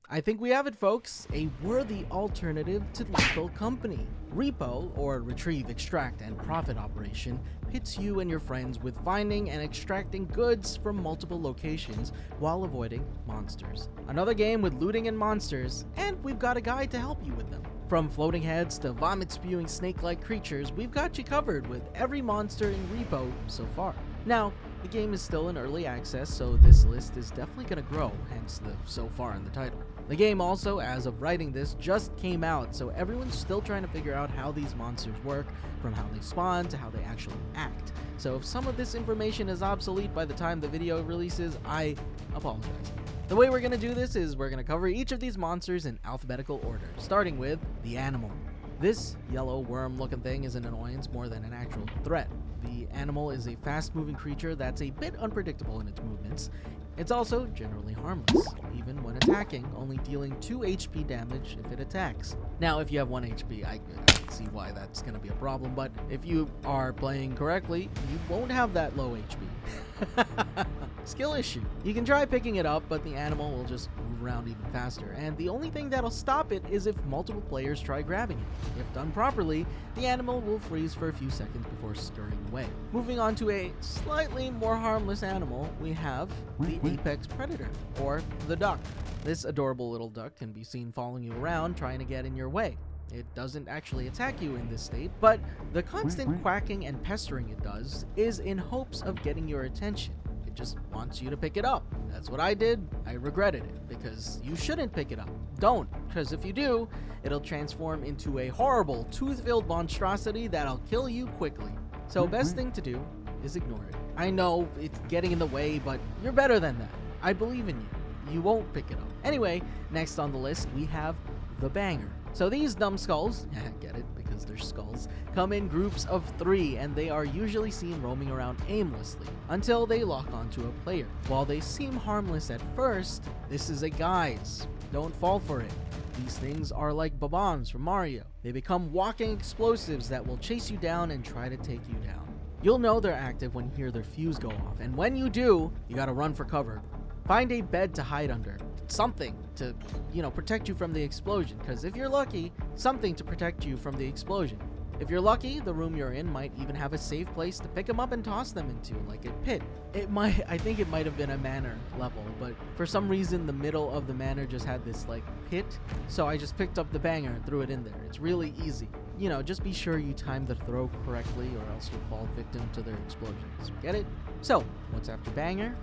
I think we have it, folks, a worthy alternative to Lethal Company. REPO, or Retrieve, Extract, and Profit Operation, hits you and your friends with finding and extracting goods from multiple locations while avoiding monsters. Another game with looting and monsters, and we've got a guide to help you with them. From floating heads to vomit-spewing snake-like creatures, we've got you covered with every monster in REPO so far. Now, the game is still in early access, so this list is definitely going to grow, hence the "so far" in the title. The game also, as of writing this, just came out, so everyone's still trying to figure out how these monsters work, from how they spawn to how they actually act. So if some of this information is obsolete by the time the video releases, I apologize. The way we're going to do this is we're going to cover each of these monsters in alphabetical order, starting with the animal. This yellow worm-looking thing is an annoyance more than an actual threat. The animal is a fast-moving creature that's a bit unpredictable in its movements. It's also generally harmless, even when attacking, only dealing 2 HP damage if it attacks. Now, if you have 1 HP, I can see why that's going to be a problem, but if you are playing correctly, you won't have that low HP. Skill issue. You can try picking it up, but the animal will just move around even faster, and the only thing that'll stop it is if multiple players try grabbing it. If done properly, the animal will freeze for a few seconds before scurrying away. Moving on to a slightly more harmless animal, we have the apex predator, or the duck. This adorable little duck can be seen following you around trying to get in your way. It doesn't actually attack you in this state, but the constant quacking and pestering it does is in hopes of getting your attention. It just wants you to pick it up. That's what I did. I regretted it, because you shouldn't pick it up. Don't, because if you do, it'll transform into a horrible, tooth-filled monstrosity that'll kill you quickly. So best thing to do is ignore it. I know it's getting in the way, but you're better than that. I believe in you. You won't pick it up. Anyway, next on the list, we have the banger. So these numbskulls, get it, because they're skulls, come in groups of 3, and they are usually seen roaming around aimlessly until they lock onto a player. While they seem harmless at first, this is a guise. Don't fall for it. These things are like bombs from Mario. They become walking explosives that will chase you down and try to take you down. You'll know they're active when you hear their fuse go off, and when you do, you gotta run for cover. Find a bed to hide under. Something to, protect you from the explosion, because if you're lucky, something to protect you from the explosion. If you're lucky, the room you're in might even have a safe place to pick them up and toss them into, like a pit. I think it might have been a manor level, but for some reason the middle of the manor just had this pit, so I just picked up the banger and threw it in there. It's really easy. Just be sure you time the throw correctly or else you'll fall victim to their explosions. Get it? So, what's after banger?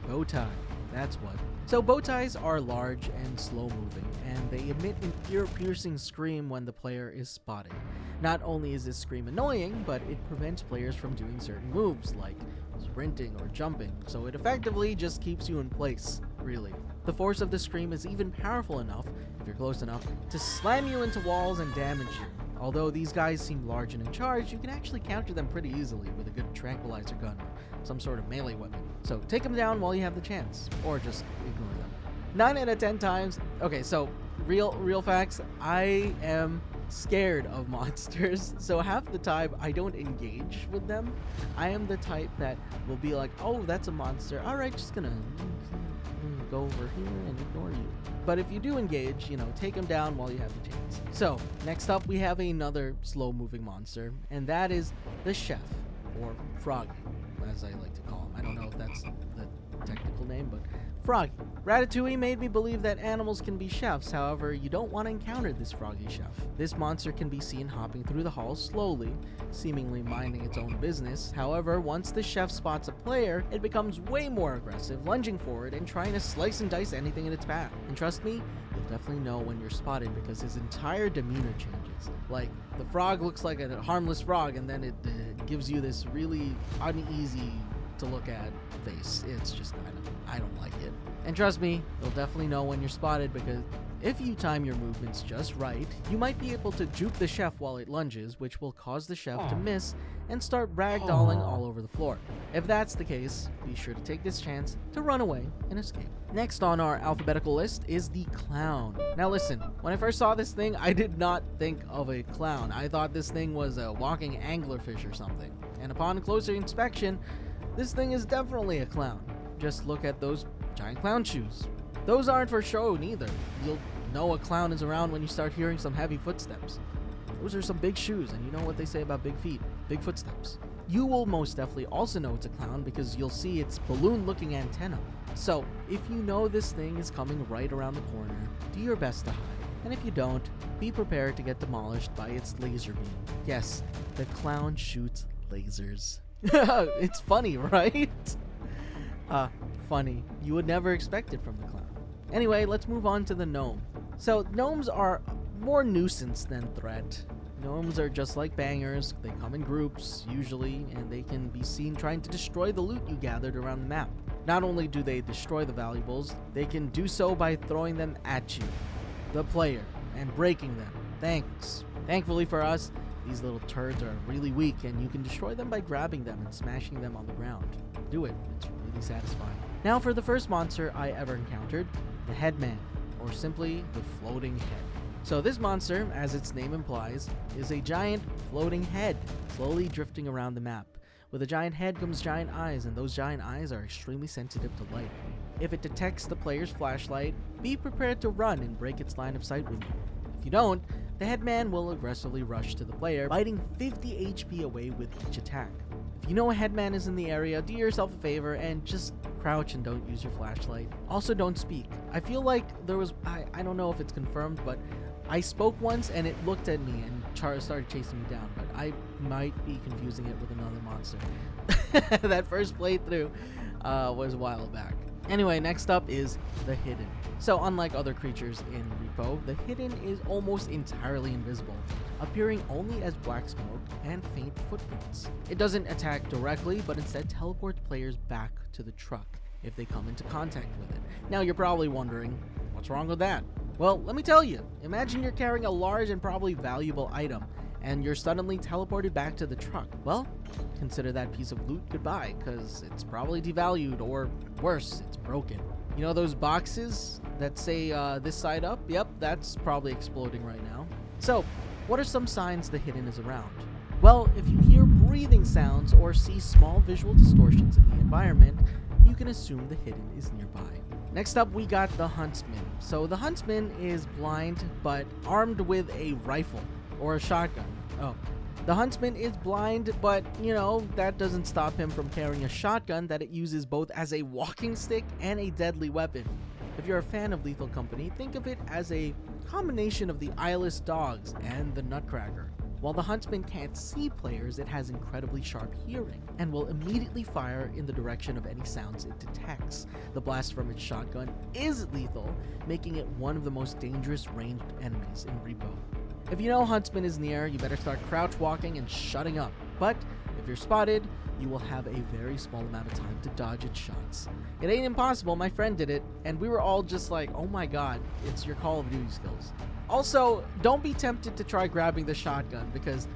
Bow tie. That's what. So bow ties are large and slow moving, and they emit an ear-piercing scream when the player is spotted. Not only is this scream annoying, but it prevents players from doing certain moves, like sprinting or jumping, so it effectively just keeps you in place, really. The force of the scream is even powerful enough, if you're close enough, to slam you into walls and damage you. Although these guys seem large and in charge, you can actually counter them pretty easily with a good tranquilizer gun or some sort of melee weapon. So take them down while you have the chance, or just ignore them. 9 out of 10 times. Okay, so real facts, I am scared of monsters, so half the time I don't engage with them. I am the type that will be like, oh, that's a monster. Alright, just gonna go over here and ignore you. But if you do engage, take them down while you have the chance. So, next up we have another slow-moving monster, and that is the chef, or Froggy, as I like to call him. I don't know if that's the technical name, but Froggy. Ratatouille made me believe that animals can be chefs, however, you don't want to encounter this Froggy chef. This monster can be seen hopping through the halls slowly, seemingly minding its own business. However, once the chef spots a player, it becomes way more aggressive, lunging forward and trying to slice and dice anything in its path. And trust me, you'll definitely know when you're spotted because his entire demeanor changes. Like, the frog looks like a harmless frog, and then it gives you this really uneasy to look at face. It's just I don't like it. And trust me, you'll definitely know when you're spotted because if you time your movements just right, you might be able to juke the chef while it lunges, which will cause the chef to miss and start ragdolling all over the floor. If that's the case, be sure to take this chance to run away and escape. Next on our alphabetical list is the clown. Now listen, when I first saw this thing, I did not think of a clown. I thought this thing was a walking anglerfish or something. And upon closer inspection, this thing is definitely a clown. Just look at those giant clown shoes. Those aren't for show neither. You'll know a clown is around when you start hearing some heavy footsteps. Those are some big shoes, and you know what they say about big feet, big footsteps. You will most definitely also know it's a clown because you'll see its balloon-looking antenna. So, if you know this thing is coming right around the corner, do your best to hide. And if you don't, be prepared to get demolished by its laser beam. Yes, the clown shoots lasers. It's funny, right? Funny. You would never expect it from the clown. Anyway, let's move on to the gnome. So, gnomes are more nuisance than threat. Gnomes are just like bangers. They come in groups, usually, and they can be seen trying to destroy the loot you gathered around the map. Not only do they destroy the valuables, they can do so by throwing them at you, the player, and breaking them. Thanks. Thankfully for us, these little turds are really weak, and you can destroy them by grabbing them and smashing them on the ground. Do it. It's really satisfying. Now for the first monster I ever encountered, the Headman, or simply the floating head. So this monster, as its name implies, is a giant floating head, slowly drifting around the map. With a giant head comes giant eyes, and those giant eyes are extremely sensitive to light. If it detects the player's flashlight, be prepared to run and break its line of sight with you. If you don't, the Headman will aggressively rush to the player, biting 50 HP away with each attack. If you know a Headman is in the area, do yourself a favor and just crouch and don't use your flashlight. Also, don't speak. I feel like there was, I don't know if it's confirmed, but I spoke once and it looked at me and started chasing me down, but I might be confusing it with another monster. That first playthrough was a while back. Anyway, next up is the Hidden. So unlike other creatures in REPO, the Hidden is almost entirely invisible, appearing only as black smoke and faint footprints. It doesn't attack directly, but instead teleports players back to the truck if they come into contact with it. Now you're probably wondering, what's wrong with that? Well, let me tell you. Imagine you're carrying a large and probably valuable item, and you're suddenly teleported back to the truck. Well, consider that piece of loot goodbye, because it's probably devalued, or worse, it's broken. You know those boxes that say this side up? Yep, that's probably exploding right now. So, what are some signs the Hidden is around? Well, if you hear breathing sounds or see small visual distortions in the environment, you can assume the Hidden is nearby. Next up, we got the Huntsman. So the Huntsman is blind, but armed with a rifle or a shotgun. Oh, the Huntsman is blind, but you know, that doesn't stop him from carrying a shotgun that it uses both as a walking stick and a deadly weapon. If you're a fan of Lethal Company, think of it as a combination of the eyeless dogs and the Nutcracker. While the Huntsman can't see players, it has incredibly sharp hearing and will immediately fire in the direction of any sounds it detects. The blast from its shotgun is lethal, making it one of the most dangerous ranged enemies in REPO. If you know Huntsman is near, you better start crouch walking and shutting up. But if you're spotted, you will have a very small amount of time to dodge its shots. It ain't impossible, my friend did it, and we were all just like, oh my god, it's your Call of Duty skills. Also, don't be tempted to try grabbing the shotgun, because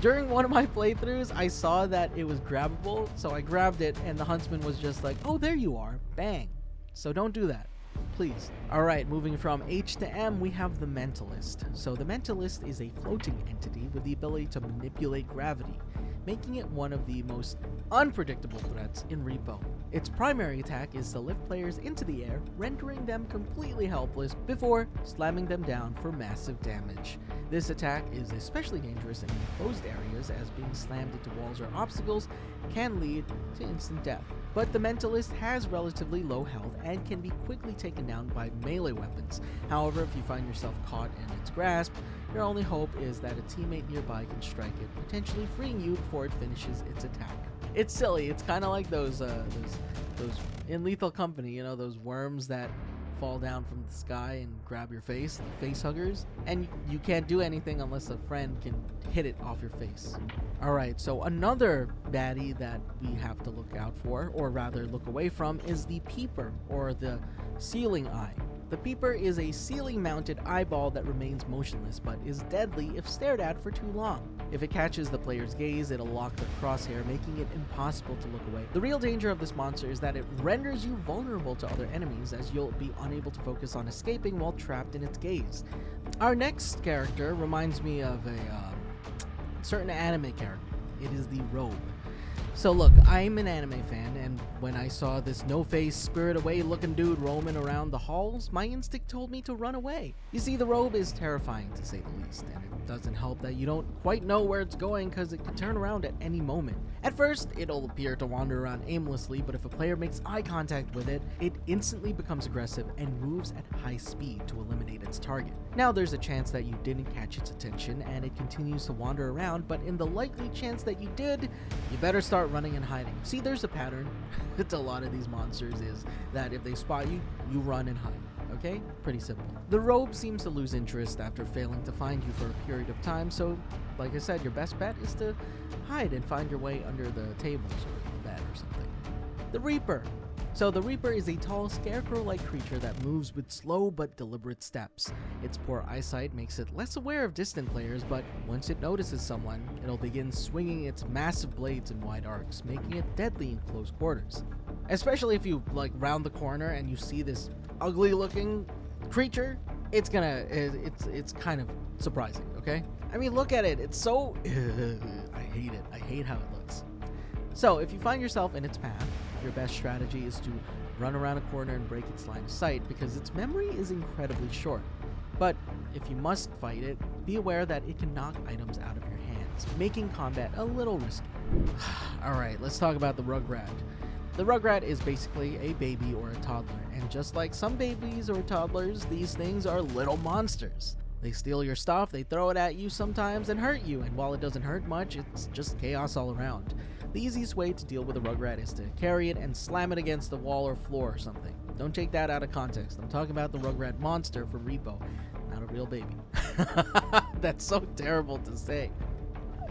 during one of my playthroughs, I saw that it was grabbable, so I grabbed it, and the Huntsman was just like, oh, there you are, bang. So don't do that, please. Alright, moving from H to M, we have the Mentalist. So the Mentalist is a floating entity with the ability to manipulate gravity, making it one of the most unpredictable threats in REPO. Its primary attack is to lift players into the air, rendering them completely helpless before slamming them down for massive damage. This attack is especially dangerous in enclosed areas, as being slammed into walls or obstacles can lead to instant death. But the Mentalist has relatively low health and can be quickly taken down by melee weapons. However, if you find yourself caught in its grasp, your only hope is that a teammate nearby can strike it, potentially freeing you before it finishes its attack. It's silly. It's kind of like those in Lethal Company, you know, those worms that fall down from the sky and grab your face, the face huggers, and you can't do anything unless a friend can hit it off your face. Alright, so another baddie that we have to look out for, or rather look away from, is the Peeper, or the Ceiling Eye. The Peeper is a ceiling-mounted eyeball that remains motionless, but is deadly if stared at for too long. If it catches the player's gaze, it'll lock the crosshair, making it impossible to look away. The real danger of this monster is that it renders you vulnerable to other enemies, as you'll be unable to focus on escaping while trapped in its gaze. Our next character reminds me of a certain anime character. It is the Robe. So look, I'm an anime fan, and when I saw this no-face, spirit-away looking dude roaming around the halls, my instinct told me to run away. You see, the robe is terrifying to say the least, and it doesn't help that you don't quite know where it's going because it could turn around at any moment. At first, it'll appear to wander around aimlessly, but if a player makes eye contact with it, it instantly becomes aggressive and moves at high speed to eliminate its target. Now there's a chance that you didn't catch its attention and it continues to wander around, but in the likely chance that you did, you better start running and hiding. See, there's a pattern to a lot of these monsters is that if they spot you, you run and hide. Okay? Pretty simple. The robe seems to lose interest after failing to find you for a period of time, so like I said, your best bet is to hide and find your way under the tables or the bed or something. The Reaper. So the Reaper is a tall, scarecrow-like creature that moves with slow but deliberate steps. Its poor eyesight makes it less aware of distant players, but once it notices someone, it'll begin swinging its massive blades in wide arcs, making it deadly in close quarters. Especially if you round the corner and you see this ugly-looking creature, it's kind of surprising, okay? I mean, look at it. It's so... I hate it. I hate how it looks. So, if you find yourself in its path, your best strategy is to run around a corner and break its line of sight because its memory is incredibly short. But if you must fight it, be aware that it can knock items out of your hands, making combat a little risky. Alright, let's talk about the Rugrat. The Rugrat is basically a baby or a toddler, and just like some babies or toddlers, these things are little monsters. They steal your stuff, they throw it at you sometimes and hurt you, and while it doesn't hurt much, it's just chaos all around. The easiest way to deal with a Rugrat is to carry it and slam it against the wall or floor or something. Don't take that out of context. I'm talking about the Rugrat monster from R.E.P.O, not a real baby. That's so terrible to say.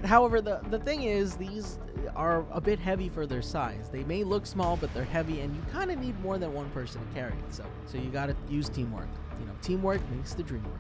However, the thing is, these are a bit heavy for their size. They may look small, but they're heavy, and you kind of need more than one person to carry it. So you gotta use teamwork. You know, teamwork makes the dream work.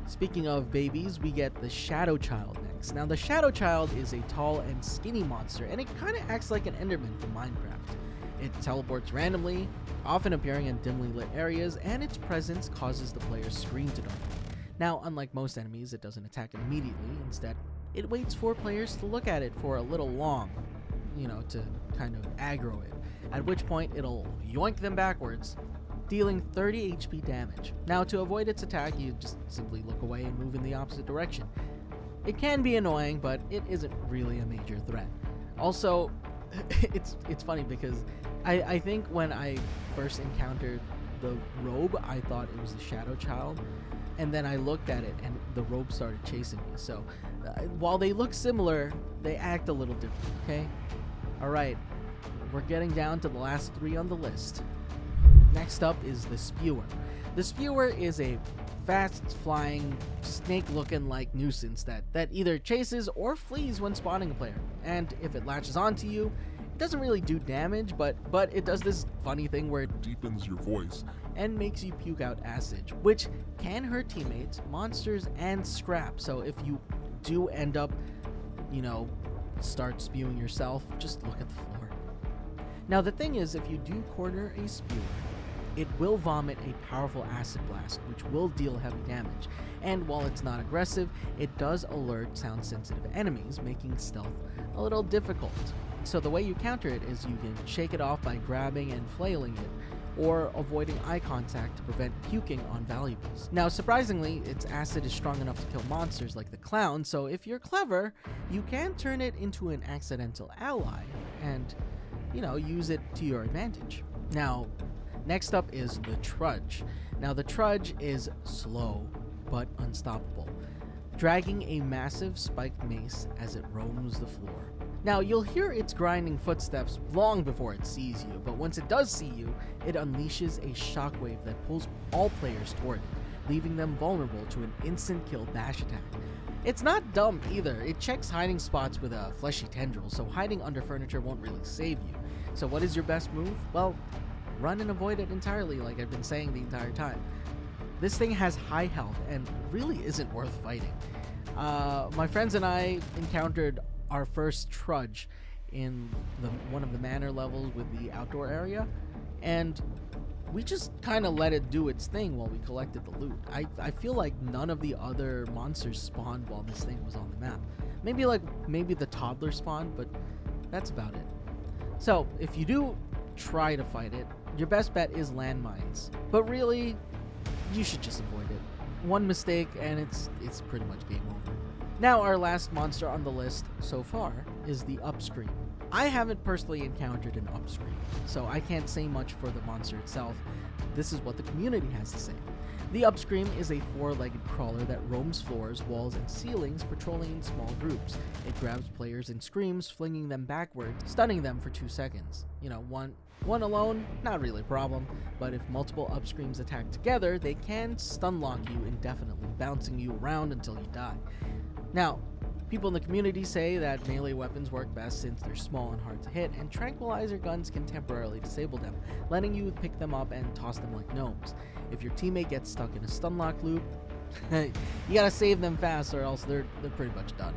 Speaking of babies, we get the Shadow Child next. Now, the Shadow Child is a tall and skinny monster, and it kind of acts like an Enderman from Minecraft. It teleports randomly, often appearing in dimly lit areas, and its presence causes the player's screen to darken. Now, unlike most enemies, it doesn't attack immediately. Instead, it waits for players to look at it for a little long, to kind of aggro it, at which point it'll yoink them backwards, dealing 30 HP damage. Now, to avoid its attack, you just simply look away and move in the opposite direction. It can be annoying, but it isn't really a major threat. Also, it's funny because I think when I first encountered the robe, I thought it was the Shadow Child, and then I looked at it and the robe started chasing me. So while they look similar, they act a little different, okay? Alright, we're getting down to the last three on the list. Next up is the Spewer. The Spewer is a fast-flying, snake-looking like nuisance that either chases or flees when spotting a player. And if it latches onto you, it doesn't really do damage, but it does this funny thing where it deepens your voice and makes you puke out acid, which can hurt teammates, monsters, and scrap. So if you do end up, start spewing yourself, just look at the floor. Now the thing is, if you do corner a Spewer, it will vomit a powerful acid blast, which will deal heavy damage. And while it's not aggressive, it does alert sound-sensitive enemies, making stealth a little difficult. So the way you counter it is you can shake it off by grabbing and flailing it, or avoiding eye contact to prevent puking on valuables. Now, surprisingly, its acid is strong enough to kill monsters like the clown, so if you're clever, you can turn it into an accidental ally and, use it to your advantage. Now, next up is the Trudge. Now, the Trudge is slow, but unstoppable, dragging a massive spiked mace as it roams the floor. Now, you'll hear its grinding footsteps long before it sees you, but once it does see you, it unleashes a shockwave that pulls all players toward it, leaving them vulnerable to an instant kill bash attack. It's not dumb either. It checks hiding spots with a fleshy tendril, so hiding under furniture won't really save you. So what is your best move? Well, run and avoid it entirely, like I've been saying the entire time. This thing has high health and really isn't worth fighting. My friends and I encountered our first Trudge in one of the manor levels with the outdoor area, and we just kind of let it do its thing while we collected the loot. I feel like none of the other monsters spawned while this thing was on the map. Maybe the toddler spawned, but that's about it. So, if you do try to fight it, your best bet is landmines. But really, you should just avoid it. One mistake and it's pretty much game over. Now, our last monster on the list so far is the upscream. I haven't personally encountered an upscream, so I can't say much for the monster itself. This is what the community has to say. The upscream is a four-legged crawler that roams floors, walls, and ceilings, patrolling in small groups. It grabs players and screams, flinging them backwards, stunning them for 2 seconds. You know, one alone, not really a problem, but if multiple upscreams attack together, they can stun lock you indefinitely, bouncing you around until you die. Now, people in the community say that melee weapons work best since they're small and hard to hit, and tranquilizer guns can temporarily disable them, letting you pick them up and toss them like gnomes. If your teammate gets stuck in a stun lock loop, you gotta save them fast or else they're pretty much done.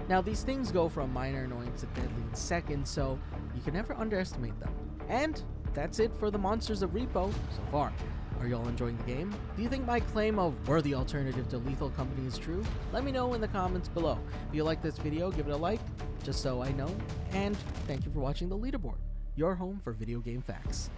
Now, these things go from minor annoyance to deadly in seconds, so you can never underestimate them. And that's it for the monsters of REPO so far. Are y'all enjoying the game? Do you think my claim of worthy alternative to Lethal Company is true? Let me know in the comments below. If you like this video, give it a like, just so I know. And thank you for watching the Leaderboard, your home for video game facts.